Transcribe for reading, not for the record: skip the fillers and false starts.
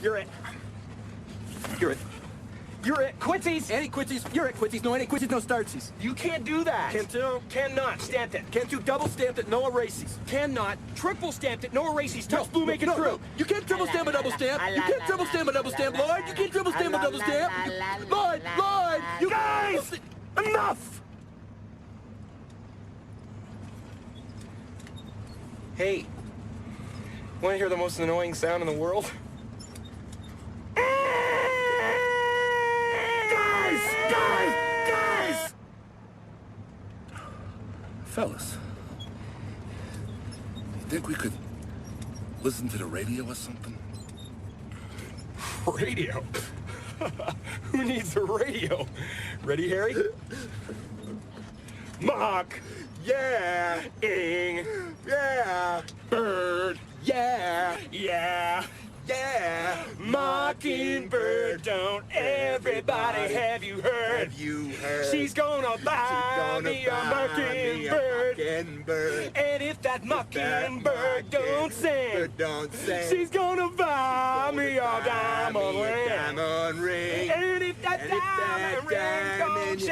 You're it. You're it. You're it. Quincies! Anti-quincies. You're it, quincies. No anti-quincies, no startsies. You can't do that. Can't do. Cannot. Stamped it. Can't do double stamped it, no erases. Cannot. Triple stamped it. No erases. Touch blue, make it true. No. You can't triple stamp a double stamp. You can't triple stamp a double stamp, Lloyd. You can't triple stamp a double stamp. Lloyd, you Guys! Enough! Hey, want to hear the most annoying sound in the world? Guys! Fellas, you think we could listen to the radio or something? Radio? Who needs a radio? Ready, Harry? Mock. Yeah. Ing. Yeah. Bird. Yeah. Yeah. Yeah. Mockingbird, don't everybody have you heard? Have you heard? She's gonna buy me a mockingbird. And if that mockingbird don't sing, she's gonna buy me a diamond ring. Diamond ring. And if that diamond ring don't